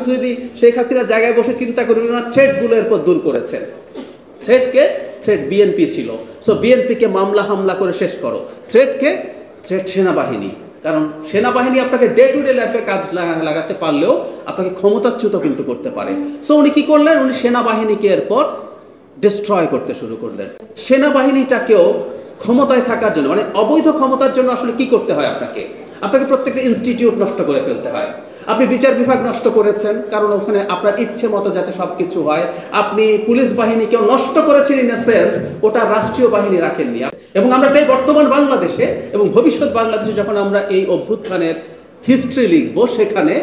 যদি শেখ হাসিনার জায়গায় বসে চিন্তা করি, ওনার থ্রেটগুলো এরপর দূর করেছেন। থ্রেট বিএনপি ছিল, সো বিএনপিকে মামলা হামলা করে শেষ করো। থ্রেট সেনাবাহিনী, কারণ সেনাবাহিনী আপনাকে ডে টু ডে লাইফে কাজ লাগাতে পারলেও আপনাকে ক্ষমতাচ্যুত কিন্তু করতে পারে। সো উনি কি করলেন, উনি সেনাবাহিনীকে এরপর ডিস্ট্রয় করতে শুরু করলেন। সেনাবাহিনীটাকেও ক্ষমতায় থাকার জন্য, মানে অবৈধ ক্ষমতার জন্য আসলে কি করতে হয়, আপনাকে প্রত্যেকটা ইনস্টিটিউট নষ্ট করে ফেলতে হয়। আপনি বিচার বিভাগ নষ্ট করেছেন, কারণ ওখানে আপনার ইচ্ছে মতো যাতে সব কিছু হয়। আপনি পুলিশ বাহিনীকেও নষ্ট করেছেন, ইন এ সেন্স ওটা রাষ্ট্রীয় বাহিনী রাখেননি। এবং আমরা চাই বর্তমান বাংলাদেশে এবং ভবিষ্যৎ বাংলাদেশে যখন আমরা এই অভ্যুত্থানের হিস্ট্রি লিখবো, সেখানে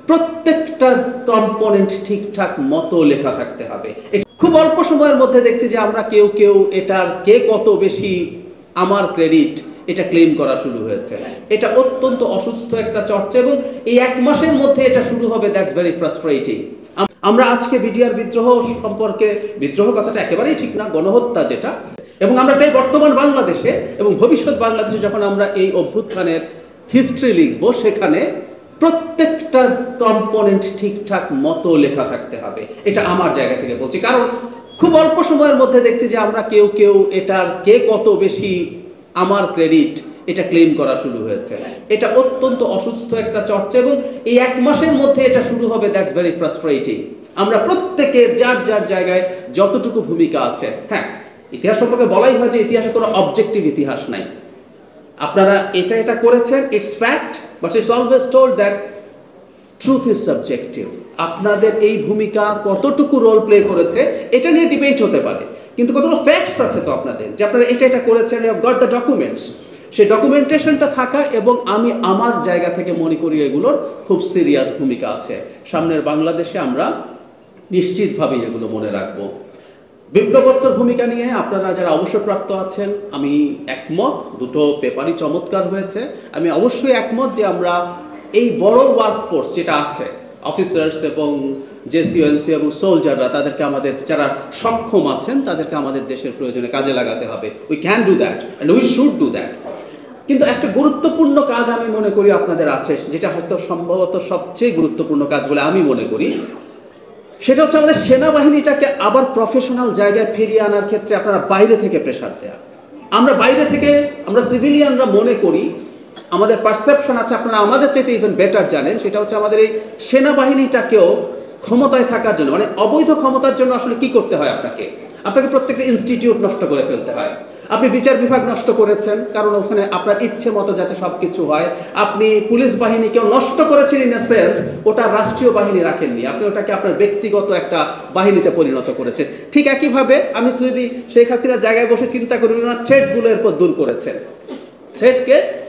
প্রত্যেকটা কম্পোনেন্ট ঠিকঠাক মতো লেখা থাকতে হবে। খুব অল্প সময়ের মধ্যে দেখছি যে আমরা কেউ এটার কে কত বেশি আমার ক্রেডিট এটা ক্লেম করা শুরু হয়েছে। এটা অত্যন্ত অসুস্থ একটা চর্চা এবং এই এক মাসের মধ্যে এটা শুরু হবে। That's very frustrating. আমরা আজকে বিডিআর বিদ্রোহ সম্পর্কে, বিদ্রোহ কথাটা একেবারেই ঠিক না, গণহত্যা যেটা, এবং আমরা চাই বর্তমান বাংলাদেশে এবং ভবিষ্যৎ বাংলাদেশে যখন আমরা এই অভ্যুত্থানের হিস্ট্রি লিখবো, সেখানে প্রত্যেকটা কম্পোনেন্ট ঠিকঠাক মতো লেখা থাকতে হবে। এটা আমার জায়গা থেকে বলছি, কারণ খুব অল্প সময়ের মধ্যে দেখছি যে আমরা কেউ এটার কে কত বেশি আমার ক্রেডিট এটা ক্লেম করা শুরু হয়েছে। এটা অত্যন্ত অসুস্থ একটা চর্চা এবং এই এক মাসের মধ্যে এটা শুরু হবে। That's very frustrating. আমরা প্রত্যেকের যার জায়গায় যতটুকু ভূমিকা আছে, হ্যাঁ, ইতিহাস সম্পর্কে বলাই হয় যে ইতিহাসে কোনো অবজেক্টিভ ইতিহাস নাই। আপনারা এটা করেছেন, it's fact, but it's always told that truth is subjective. আপনাদের এই ভূমিকা কতটুকু রোল প্লে করেছে এটা নিয়ে ডিবেট হতে পারে, কিন্তু কতগুলো ফ্যাক্টস আছে তো আপনাদের, যে আপনারা এটা করেছেন, you have got the documents. সেই ডকুমেন্টেশনটা থাকা, এবং আমি আমার জায়গা থেকে মনে করি এগুলোর খুব সিরিয়াস ভূমিকা আছে। সামনের বাংলাদেশে আমরা নিশ্চিতভাবেই এগুলো মনে রাখবো। বিপ্লবোত্তর ভূমিকা নিয়ে আপনারা যারা অবসরপ্রাপ্ত আছেন, আমি একমত, দুটো পেপারই চমৎকার হয়েছে। আমি অবশ্যই একমত যে আমরা এই বড় ওয়ার্কফোর্স যেটা আছে, অফিসার্স এবং জেসিওএনসি এবং সোলজাররা, তাদেরকে আমাদের যারা সক্ষম আছেন তাদেরকে আমাদের দেশের প্রয়োজনে কাজে লাগাতে হবে। We can do that and we should do that. কিন্তু একটা গুরুত্বপূর্ণ কাজ আমি মনে করি আপনাদের আছে, যেটা হয়তো সম্ভবত সবচেয়ে গুরুত্বপূর্ণ কাজ বলে আমি মনে করি। সেটা হচ্ছে আমাদের সেনাবাহিনীটাকে আবার প্রফেশনাল জায়গায় ফিরিয়ে আনার ক্ষেত্রে আপনারা বাইরে থেকে প্রেশার দেয়া। আমরা সিভিলিয়ানরা মনে করি, আমাদের পারসেপশন আছে, আপনারা আমাদের চাইতে ইভেন বেটার জানেন, সেটা হচ্ছে আমাদের এই সেনাবাহিনীটাকেও ক্ষমতায় থাকার জন্য, মানে অবৈধ ক্ষমতার জন্য আসলে কি করতে হয়, আপনাকে প্রত্যেকটা ইনস্টিটিউট নষ্ট করে ফেলতে হয়। আপনি বিচার বিভাগ নষ্ট করেছেন, কারণ ওখানে আপনার ইচ্ছে মতো যাতে সব কিছু হয়। আপনি পুলিশ বাহিনীকেও নষ্ট করেছেন, ইন এ সেন্স ওটা রাষ্ট্রীয় বাহিনী রাখেননি। আপনি ওটাকে আপনার ব্যক্তিগত একটা বাহিনীতে পরিণত করেছেন। ঠিক একইভাবে আমি যদি শেখ হাসিনার জায়গায় বসে চিন্তা করি, ওনার থ্রেটগুলো এরপর দূর করেছেন।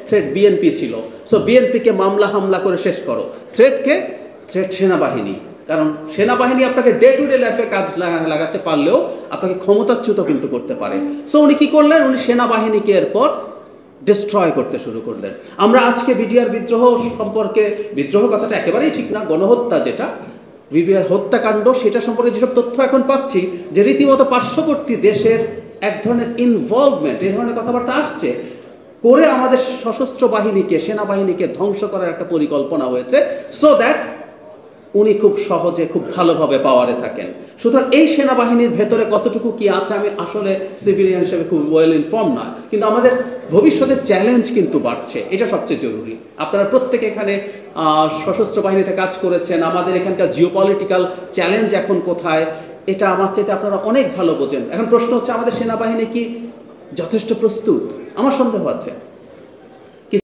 থ্রেট বিএনপি ছিল, সো বিএনপিকে মামলা হামলা করে শেষ করো। থ্রেট সেনাবাহিনী, কারণ সেনাবাহিনী আপনাকে ডে টু ডে লাইফে কাজ লাগাতে পারলেও আপনাকে ক্ষমতাচ্যুত কিন্তু করতে পারে। সো উনি কি করলেন, উনি সেনাবাহিনীকে এরপর ডিস্ট্রয় করতে শুরু করলেন। আমরা আজকে বিডিআর বিদ্রোহ সম্পর্কে, বিদ্রোহ কথাটা একেবারেই ঠিক না, গণহত্যা যেটা, বিডিআর হত্যাকাণ্ড, সেটা সম্পর্কে যেসব তথ্য এখন পাচ্ছি, যে রীতিমতো পার্শ্ববর্তী দেশের এক ধরনের ইনভলভমেন্ট, এই ধরনের কথাবার্তা আসছে, করে আমাদের সশস্ত্র বাহিনীকে, সেনাবাহিনীকে ধ্বংস করার একটা পরিকল্পনা হয়েছে, সো দ্যাট উনি খুব সহজে, খুব ভালোভাবে পাওয়ারে থাকেন। সুতরাং এই সেনাবাহিনীর ভেতরে কতটুকু কি আছে আমি আসলে সিভিলিয়ান হিসেবে খুব ওয়েল ইনফর্ম না, কিন্তু আমাদের ভবিষ্যতের চ্যালেঞ্জ কিন্তু বাড়ছে, এটা সবচেয়ে জরুরি। আপনারা প্রত্যেকে এখানে সশস্ত্র বাহিনীতে কাজ করেছেন, আমাদের এখানকার জিওপলিটিক্যাল চ্যালেঞ্জ এখন কোথায়, এটা আমার চাইতে আপনারা অনেক ভালো বোঝেন। এখন প্রশ্ন হচ্ছে, আমাদের সেনাবাহিনী কি যথেষ্ট প্রস্তুত? আমার সন্দেহ আছে।